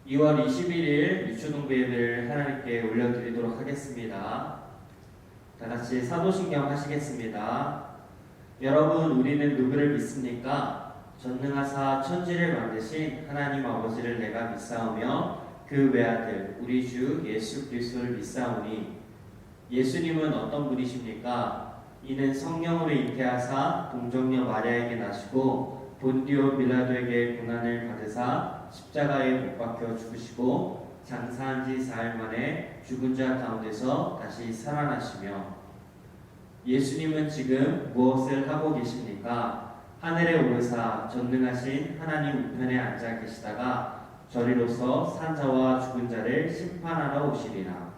2월 21일 유초동부 예배를 하나님께 올려드리도록 하겠습니다. 다같이 사도신경 하시겠습니다. 여러분, 우리는 누구를 믿습니까? 전능하사 천지를 만드신 하나님 아버지를 내가 믿사오며 그 외아들 우리 주 예수 그리스도를 믿사오니, 예수님은 어떤 분이십니까? 이는 성령으로 잉태하사 동정녀 마리아에게 나시고 본디오 빌라도에게 고난을 받으사 십자가에 못 박혀 죽으시고 장사한 지 사흘 만에 죽은 자 가운데서 다시 살아나시며, 예수님은 지금 무엇을 하고 계십니까? 하늘에 오르사 전능하신 하나님 우편에 앉아 계시다가 저리로서 산 자와 죽은 자를 심판하러 오시리라.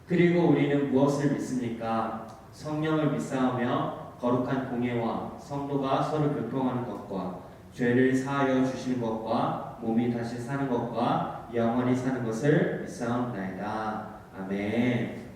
그리고 우리는 무엇을 믿습니까? 성령을 믿사오며 거룩한 공예와 성도가 서로 교통하는 것과 죄를 사하여 주시는 것과 몸이 다시 사는 것과 영원히 사는 것을 믿사옵나이다. 아멘.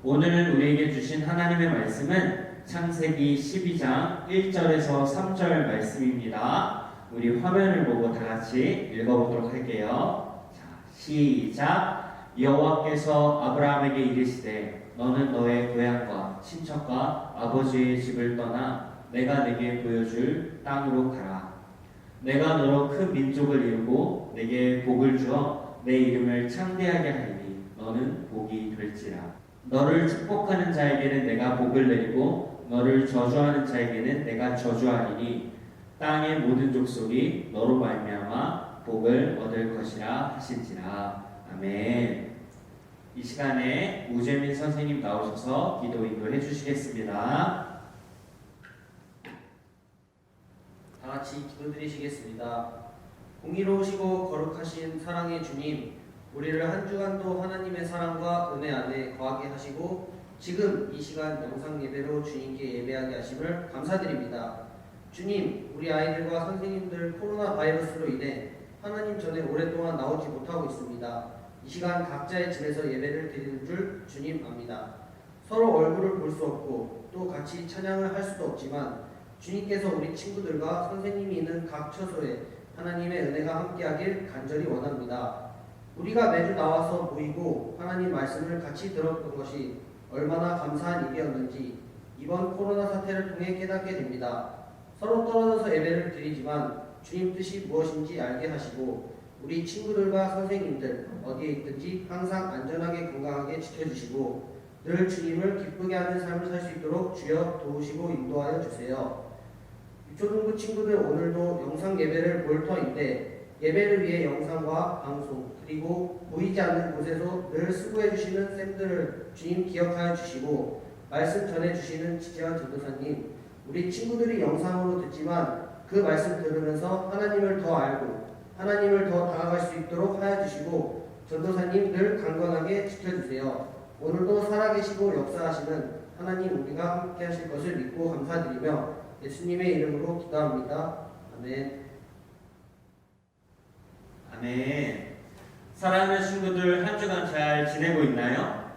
오늘 우리에게 주신 하나님의 말씀은 창세기 12장 1절에서 3절 말씀입니다. 우리 화면을 보고 다 같이 읽어보도록 할게요. 자, 시작. 여호와께서 아브라함에게 이르시되 너는 너의 고향과 친척과 아버지의 집을 떠나 내가 내게 보여줄 땅으로 가라. 내가 너로 큰 민족을 이루고 내게 복을 주어 내 이름을 창대하게 하리니 너는 복이 될지라. 너를 축복하는 자에게는 내가 복을 내리고 너를 저주하는 자에게는 내가 저주하리니 땅의 모든 족속이 너로 말미암아 복을 얻을 것이라 하신지라. 아멘. 이 시간에 우재민 선생님 나오셔서 기도 인도해 주시겠습니다. 다 같이 기도드리시겠습니다. 공의로우시고 거룩하신 사랑의 주님, 우리를 한 주간도 하나님의 사랑과 은혜 안에 거하게 하시고 지금 이 시간 영상 예배로 주님께 예배하게 하심을 감사드립니다. 주님, 우리 아이들과 선생님들 코로나 바이러스로 인해 하나님 전에 오랫동안 나오지 못하고 있습니다. 이 시간 각자의 집에서 예배를 드리는 줄 주님 압니다. 서로 얼굴을 볼 수 없고 또 같이 찬양을 할 수도 없지만 주님께서 우리 친구들과 선생님이 있는 각 처소에 하나님의 은혜가 함께하길 간절히 원합니다. 우리가 매주 나와서 모이고 하나님 말씀을 같이 들었던 것이 얼마나 감사한 일이었는지 이번 코로나 사태를 통해 깨닫게 됩니다. 서로 떨어져서 예배를 드리지만 주님 뜻이 무엇인지 알게 하시고 우리 친구들과 선생님들 어디에 있든지 항상 안전하게 건강하게 지켜주시고 늘 주님을 기쁘게 하는 삶을 살 수 있도록 주여 도우시고 인도하여 주세요. 유초동부 친구들, 오늘도 영상 예배를 볼 터인데 예배를 위해 영상과 방송 그리고 보이지 않는 곳에서 늘 수고해 주시는 쌤들을 주님 기억하여 주시고 말씀 전해 주시는 지재환 전도사님, 우리 친구들이 영상으로 듣지만 그 말씀 들으면서 하나님을 더 알고 하나님을 더 다가갈 수 있도록 하여 주시고 전도사님 늘 강건하게 지켜주세요. 오늘도 살아계시고 역사하시는 하나님 우리가 함께 하실 것을 믿고 감사드리며 예수님의 이름으로 기도합니다. 아멘. 아멘. 사랑하는 친구들, 한 주간 잘 지내고 있나요?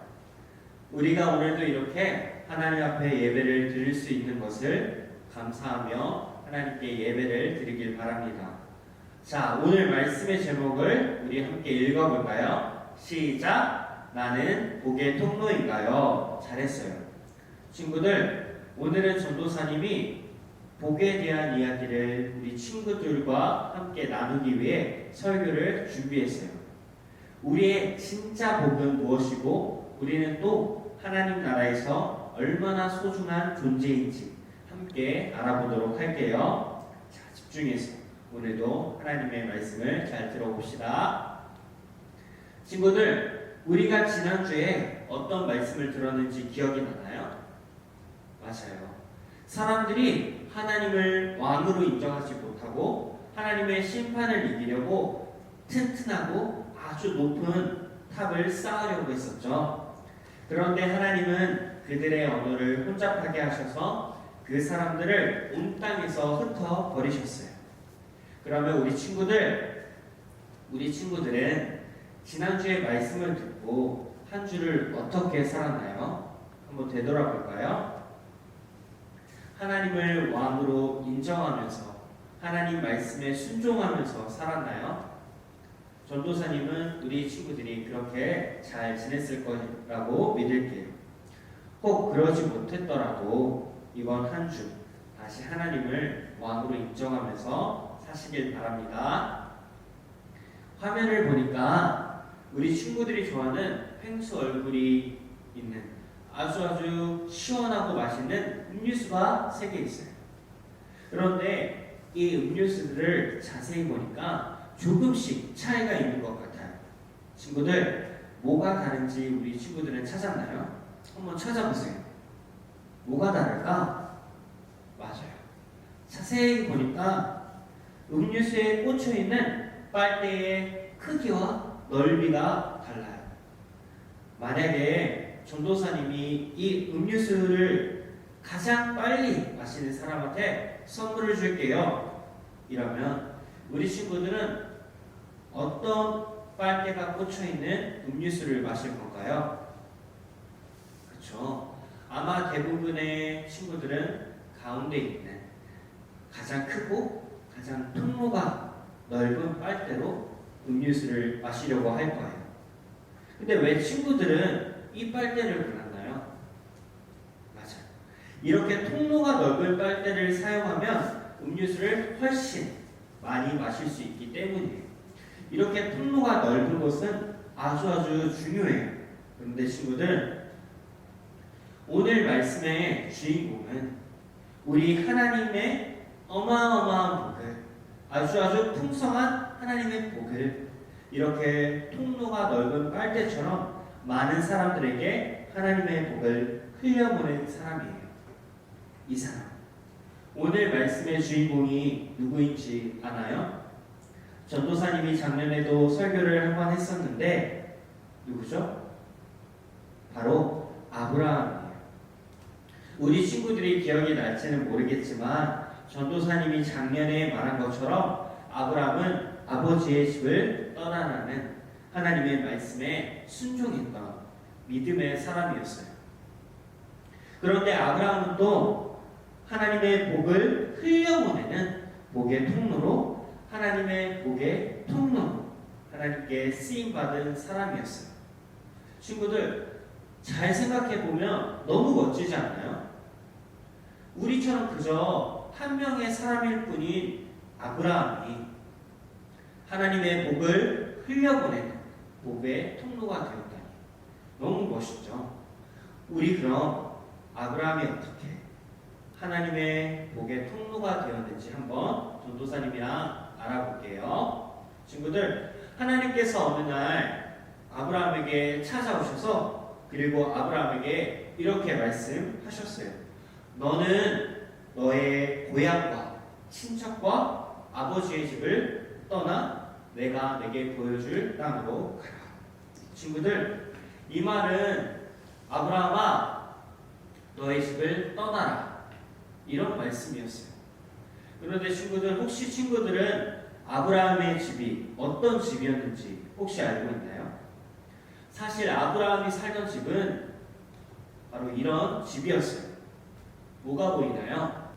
우리가 오늘도 이렇게 하나님 앞에 예배를 드릴 수 있는 것을 감사하며 하나님께 예배를 드리길 바랍니다. 자, 오늘 말씀의 제목을 우리 함께 읽어볼까요? 시작! 나는 복의 통로인가요? 잘했어요. 친구들, 오늘은 전도사님이 복에 대한 이야기를 우리 친구들과 함께 나누기 위해 설교를 준비했어요. 우리의 진짜 복은 무엇이고 우리는 또 하나님 나라에서 얼마나 소중한 존재인지 함께 알아보도록 할게요. 자, 집중해서 오늘도 하나님의 말씀을 잘 들어봅시다. 친구들, 우리가 지난주에 어떤 말씀을 들었는지 기억이 나나요? 맞아요. 사람들이 하나님을 왕으로 인정하지 못하고 하나님의 심판을 이기려고 튼튼하고 아주 높은 탑을 쌓으려고 했었죠. 그런데 하나님은 그들의 언어를 혼잡하게 하셔서 그 사람들을 온 땅에서 흩어버리셨어요. 그러면 우리 친구들은 지난주에 말씀을 듣고 한 주를 어떻게 살았나요? 한번 되돌아볼까요? 하나님을 왕으로 인정하면서 하나님 말씀에 순종하면서 살았나요? 전도사님은 우리 친구들이 그렇게 잘 지냈을 거라고 믿을게요. 혹 그러지 못했더라도 이번 한 주 다시 하나님을 왕으로 인정하면서 사시길 바랍니다. 화면을 보니까 우리 친구들이 좋아하는 펭수 얼굴이 있는 아주 시원하고 맛있는 음료수가 3개 있어요. 그런데 이 음료수들을 자세히 보니까 조금씩 차이가 있는 것 같아요. 친구들, 뭐가 다른지 우리 친구들은 찾았나요? 한번 찾아보세요. 뭐가 다를까? 맞아요. 자세히 보니까 음료수에 꽂혀있는 빨대의 크기와 넓이가 달라요. 만약에 전도사님이 이 음료수를 가장 빨리 마시는 사람한테 선물을 줄게요. 이러면 우리 친구들은 어떤 빨대가 꽂혀있는 음료수를 마실 건가요? 그렇죠. 아마 대부분의 친구들은 가운데 있는 가장 크고 가장 통로가 넓은 빨대로 음료수를 마시려고 할 거예요. 근데 왜 친구들은 이 빨대를 골랐나요? 맞아요. 이렇게 통로가 넓은 빨대를 사용하면 음료수를 훨씬 많이 마실 수 있기 때문이에요. 이렇게 통로가 넓은 곳은 아주 중요해요. 그런데 친구들, 오늘 말씀의 주인공은 우리 하나님의 어마어마한 복을, 아주 풍성한 하나님의 복을 이렇게 통로가 넓은 빨대처럼 많은 사람들에게 하나님의 복을 흘려보낸 사람이에요. 이 사람. 오늘 말씀의 주인공이 누구인지 아나요? 전도사님이 작년에도 설교를 한 번 했었는데 누구죠? 바로 아브라함이에요. 우리 친구들이 기억이 날지는 모르겠지만 전도사님이 작년에 말한 것처럼 아브라함은 아버지의 집을 떠나라는 하나님의 말씀에 순종했던 믿음의 사람이었어요. 그런데 아브라함은 또 하나님의 복을 흘려보내는 복의 통로로, 하나님의 복의 통로로 하나님께 쓰임받은 사람이었어요. 친구들, 잘 생각해보면 너무 멋지지 않나요? 우리처럼 그저 한 명의 사람일 뿐인 아브라함이 하나님의 복을 흘려보내는 복의 통로가 되었다니 너무 멋있죠. 우리 그럼 아브라함이 어떻게 하나님의 복의 통로가 되었는지 한번 전도사님이랑 알아볼게요. 친구들, 하나님께서 어느 날 아브라함에게 찾아오셔서 그리고 아브라함에게 이렇게 말씀하셨어요. 너는 너의 고향과 친척과 아버지의 집을 떠나 내가 내게 보여줄 땅으로 가라. 친구들, 이 말은 아브라함아, 너의 집을 떠나라, 이런 말씀이었어요. 그런데 친구들, 혹시 친구들은 아브라함의 집이 어떤 집이었는지 혹시 알고 있나요? 사실 아브라함이 살던 집은 바로 이런 집이었어요. 뭐가 보이나요?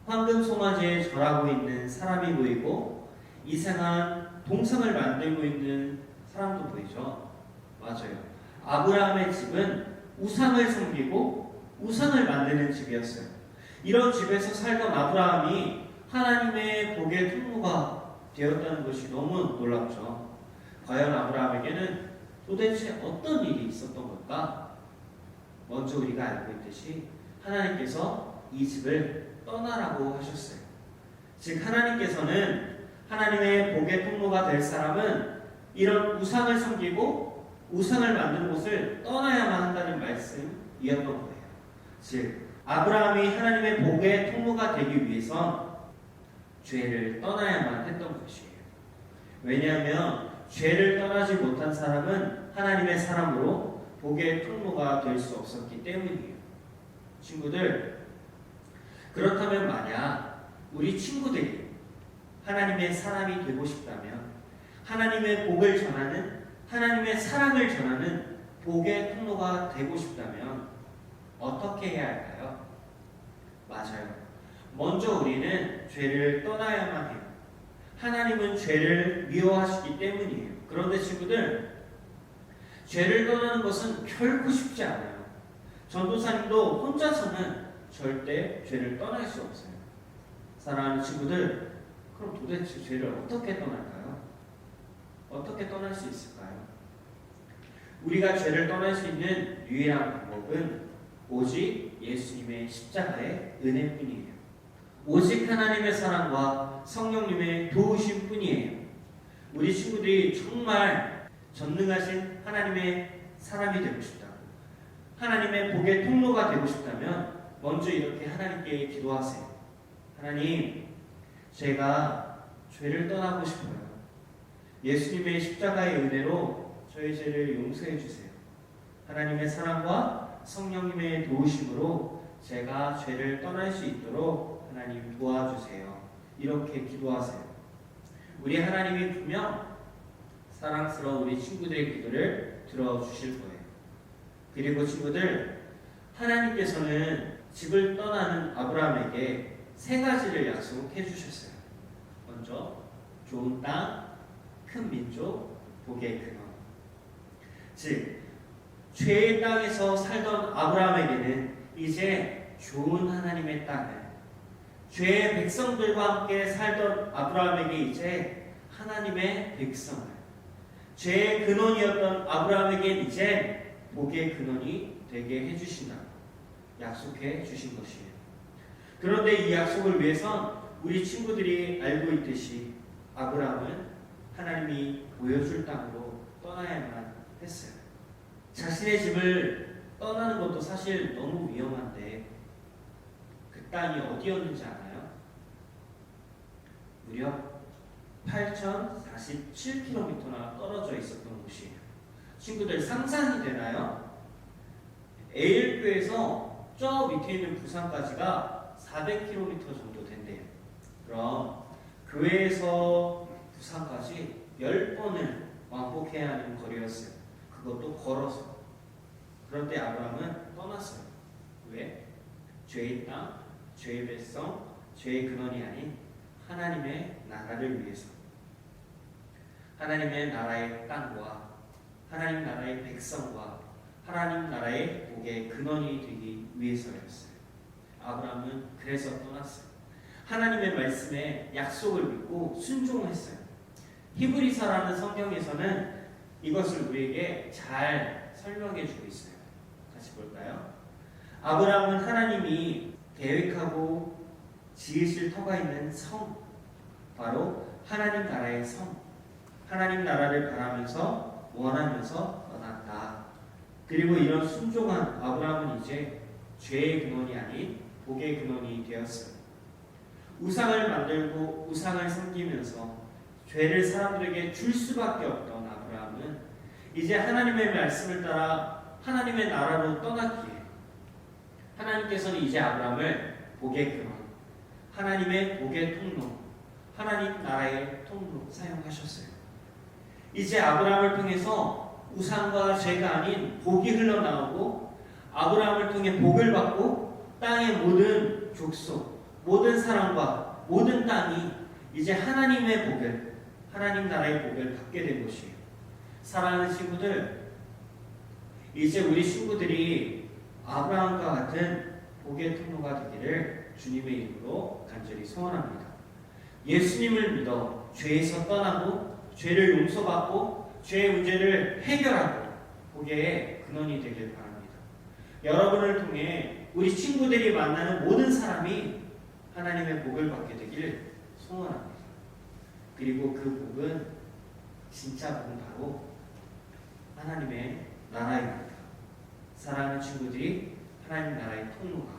황금 송아지에 절하고 있는 사람이 보이고 이상한 동상을 만들고 있는 사람도 보이죠. 맞아요. 아브라함의 집은 우상을 섬기고 우상을 만드는 집이었어요. 이런 집에서 살던 아브라함이 하나님의 복의 통로가 되었다는 것이 너무 놀랍죠. 과연 아브라함에게는 도대체 어떤 일이 있었던 걸까? 먼저 우리가 알고 있듯이 하나님께서 이 집을 떠나라고 하셨어요. 즉 하나님께서는 하나님의 복의 통로가 될 사람은 이런 우상을 섬기고 우상을 만드는 곳을 떠나야만 한다는 말씀이었던 거예요. 즉 아브라함이 하나님의 복의 통로가 되기 위해선 죄를 떠나야만 했던 것이에요. 왜냐하면 죄를 떠나지 못한 사람은 하나님의 사람으로 복의 통로가 될 수 없었기 때문이에요. 친구들, 그렇다면 만약 우리 친구들이 하나님의 사람이 되고 싶다면, 하나님의 복을 전하는, 하나님의 사랑을 전하는 복의 통로가 되고 싶다면 어떻게 해야 할까요? 맞아요. 먼저 우리는 죄를 떠나야만 해요. 하나님은 죄를 미워하시기 때문이에요. 그런데 친구들, 죄를 떠나는 것은 결코 쉽지 않아요. 전도사님도 혼자서는 절대 죄를 떠날 수 없어요. 사랑하는 친구들, 그럼 도대체 죄를 어떻게 떠날까요? 어떻게 떠날 수 있을까요? 우리가 죄를 떠날 수 있는 유일한 방법은 오직 예수님의 십자가의 은혜뿐이에요. 오직 하나님의 사랑과 성령님의 도우심 뿐이에요. 우리 친구들이 정말 전능하신 하나님의 사람이 되고 싶다고, 하나님의 복의 통로가 되고 싶다면 먼저 이렇게 하나님께 기도하세요. 하나님, 제가 죄를 떠나고 싶어요. 예수님의 십자가의 은혜로 저의 죄를 용서해 주세요. 하나님의 사랑과 성령님의 도우심으로 제가 죄를 떠날 수 있도록 하나님 도와주세요. 이렇게 기도하세요. 우리 하나님이 분명 사랑스러운 우리 친구들의 기도를 들어주실 거예요. 그리고 친구들, 하나님께서는 집을 떠나는 아브라함에게 3가지를 약속해 주셨어요. 먼저 좋은 땅, 큰 민족, 복의 근원. 즉, 죄의 땅에서 살던 아브라함에게는 이제 좋은 하나님의 땅을, 죄의 백성들과 함께 살던 아브라함에게 이제 하나님의 백성을, 죄의 근원이었던 아브라함에게 이제 복의 근원이 되게 해주신다고 약속해 주신 것이에요. 그런데 이 약속을 위해선 우리 친구들이 알고 있듯이 아브라함은 하나님이 보여줄 땅으로 떠나야만 했어요. 자신의 집을 떠나는 것도 사실 너무 위험한데 그 땅이 어디였는지 아나요? 무려 8,047km나 떨어져 있었던 곳이에요. 친구들 상상이 되나요? 에일교에서 저 밑에 있는 부산까지가 400km 정도 된대요. 그럼 교회에서 부산까지 10번을 왕복해야 하는 거리였어요. 그것도 걸어서. 그런데 아브라함은 떠났어요. 왜? 죄의 땅, 죄의 백성, 죄의 근원이 아닌 하나님의 나라를 위해서. 하나님의 나라의 땅과 하나님 나라의 백성과 하나님 나라의 복의 근원이 되기 위해서였어요. 아브라함은 그래서 떠났어요. 하나님의 말씀에 약속을 믿고 순종했어요. 히브리서라는 성경에서는 이것을 우리에게 잘 설명해 주고 있어요. 같이 볼까요? 아브라함은 하나님이 계획하고 지으실 터가 있는 성, 바로 하나님 나라의 성, 하나님 나라를 바라면서 원하면서 떠났다. 그리고 이런 순종한 아브라함은 이제 죄의 근원이 아닌 복의 근원이 되었어요. 우상을 만들고 우상을 섬기면서 죄를 사람들에게 줄 수밖에 없던 아브라함은 이제 하나님의 말씀을 따라 하나님의 나라로 떠났기에 하나님께서는 이제 아브라함을 복의 근원, 하나님의 복의 통로, 하나님 나라의 통로로 사용하셨어요. 이제 아브라함을 통해서 우상과 죄가 아닌 복이 흘러나오고 아브라함을 통해 복을 받고 땅의 모든 족속, 모든 사람과 모든 땅이 이제 하나님의 복을, 하나님 나라의 복을 받게 된 것이에요. 사랑하는 친구들, 이제 우리 친구들이 아브라함과 같은 복의 통로가 되기를 주님의 이름으로 간절히 소원합니다. 예수님을 믿어 죄에서 떠나고 죄를 용서받고 죄의 문제를 해결하고 복의 근원이 되길 바랍니다. 여러분을 통해 우리 친구들이 만나는 모든 사람이 하나님의 복을 받게 되길 소원합니다. 그리고 그 복은 진짜 복은 바로 하나님의 나라입니다. 사랑하는 친구들이 하나님 나라의 통로가,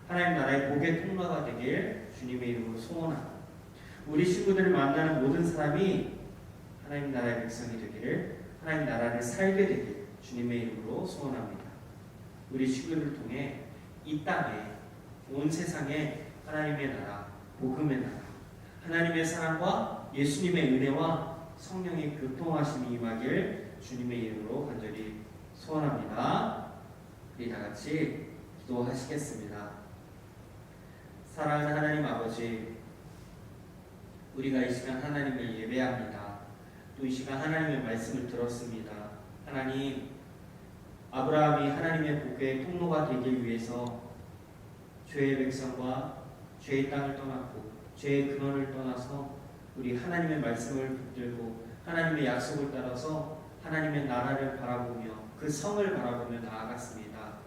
하나님 나라의 복의 통로가 되길 주님의 이름으로 소원합니다. 우리 친구들을 만나는 모든 사람이 하나님 나라의 백성이 되기를, 하나님 나라를 살게 되길 주님의 이름으로 소원합니다. 우리 친구들을 통해 이 땅에, 온 세상에 하나님의 나라, 복음의 나라, 하나님의 사랑과 예수님의 은혜와 성령의 교통하심이 임하길 주님의 이름으로 간절히 소원합니다. 우리 다 같이 기도하시겠습니다. 사랑하는 하나님 아버지, 우리가 이 시간 하나님을 예배합니다. 또 이 시간 하나님의 말씀을 들었습니다. 하나님, 아브라함이 하나님의 복의 통로가 되기 위해서 죄의 백성과 죄의 땅을 떠났고 죄의 근원을 떠나서 우리 하나님의 말씀을 붙들고 하나님의 약속을 따라서 하나님의 나라를 바라보며 그 성을 바라보며 나아갔습니다.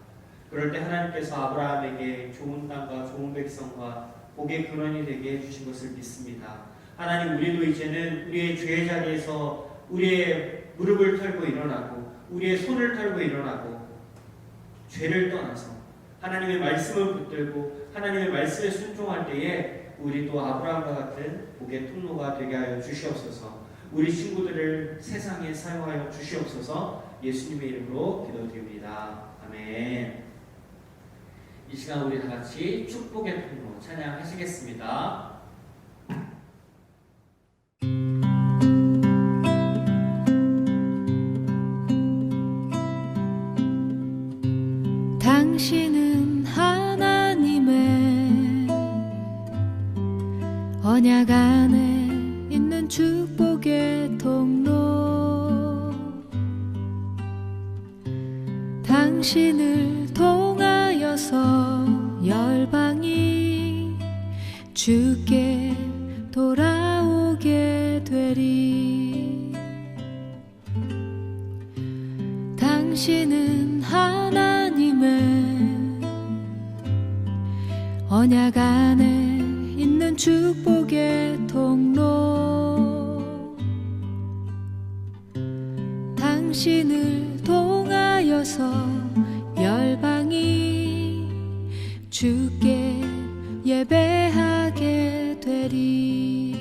그럴 때 하나님께서 아브라함에게 좋은 땅과 좋은 백성과 복의 근원이 되게 해주신 것을 믿습니다. 하나님, 우리도 이제는 우리의 죄의 자리에서 우리의 무릎을 털고 일어나고 우리의 손을 털고 일어나고 죄를 떠나서 하나님의 말씀을 붙들고 하나님의 말씀에 순종할 때에 우리도 아브라함과 같은 복의 통로가 되게 하여 주시옵소서. 우리 친구들을 세상에 사용하여 주시옵소서. 예수님의 이름으로 기도드립니다. 아멘. 이 시간 우리 다 같이 축복의 통로 찬양하시겠습니다. 당신은 하나님의 언약 안에 있는 축복의 통로, 당신을 통하여서 열방이 주께 돌아오게 되리. 당신은 하나님의 언약 안에 있는 축복의 통로, 당신을 통하여서 열방이 주께 예배하게 되리.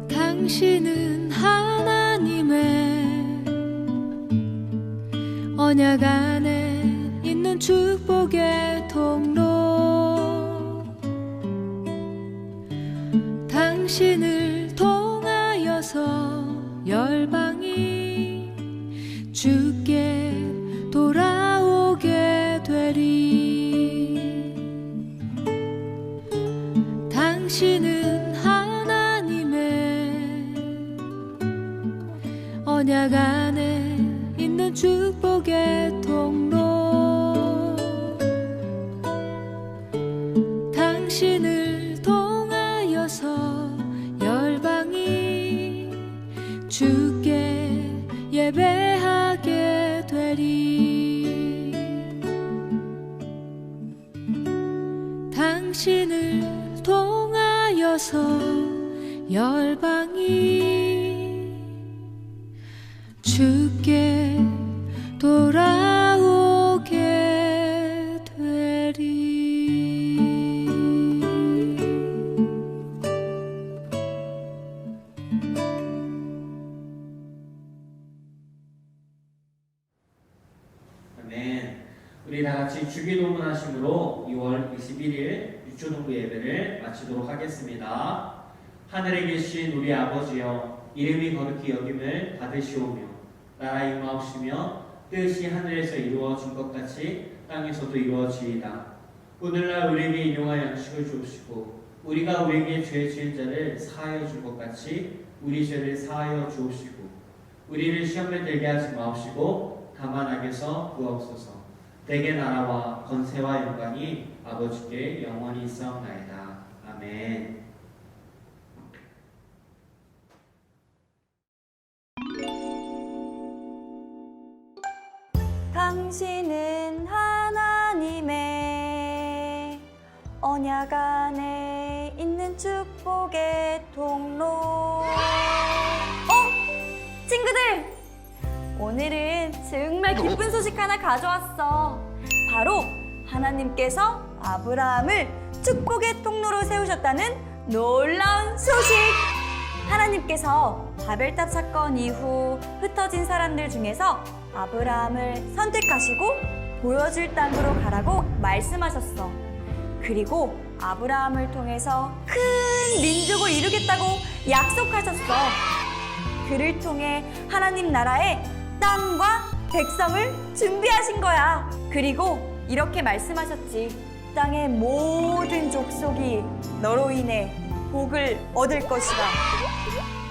당신은 하나님의 언약 안에 있는 축복의 통로, 당신을 통하여서 열방이 주께 돌아오게 되리. 당신은 언약 안에 있는 축복의 통로, 당신을 통하여서 열방이 주께 예배하게 되리. 당신을 통하여서 열방이 주께 돌아오게 되리. 아멘. 우리 다 같이 주기도문 하심으로 2월 21일 유초동부 예배를 마치도록 하겠습니다. 하늘에 계신 우리 아버지여, 이름이 거룩히 여김을 받으시오며 나라 임하옵시며 뜻이 하늘에서 이루어진 것 같이 땅에서도 이루어지이다. 오늘날 우리에게 일용할 양식을 주옵시고 우리가 우리에게 죄 지은 자를 사하여 줄 것 같이 우리 죄를 사하여 주옵시고 우리를 시험에 들게 하지 마옵시고 다만 악에서 구하옵소서. 대개 나라와 권세와 영광이 아버지께 영원히 있사옵나이다. 아멘. 당신은 하나님의 언약 안에 있는 축복의 통로. 친구들! 오늘은 정말 기쁜 소식 하나 가져왔어. 바로 하나님께서 아브라함을 축복의 통로로 세우셨다는 놀라운 소식! 하나님께서 바벨탑 사건 이후 흩어진 사람들 중에서 아브라함을 선택하시고 보여줄 땅으로 가라고 말씀하셨어. 그리고 아브라함을 통해서 큰 민족을 이루겠다고 약속하셨어. 그를 통해 하나님 나라의 땅과 백성을 준비하신 거야. 그리고 이렇게 말씀하셨지. 땅의 모든 족속이 너로 인해 복을 얻을 것이다.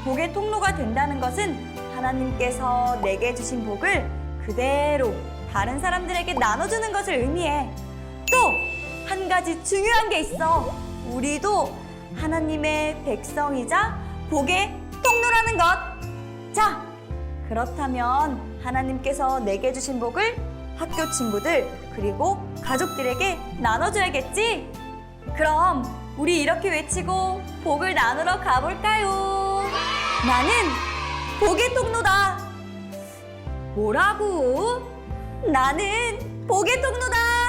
복의 통로가 된다는 것은 하나님께서 내게 주신 복을 그대로 다른 사람들에게 나눠주는 것을 의미해. 또 한 가지 중요한 게 있어. 우리도 하나님의 백성이자 복의 통로라는 것. 자, 그렇다면 하나님께서 내게 주신 복을 학교 친구들 그리고 가족들에게 나눠줘야겠지? 그럼 우리 이렇게 외치고 복을 나누러 가볼까요? 나는 복의 통로다. 뭐라고? 나는 복의 통로다.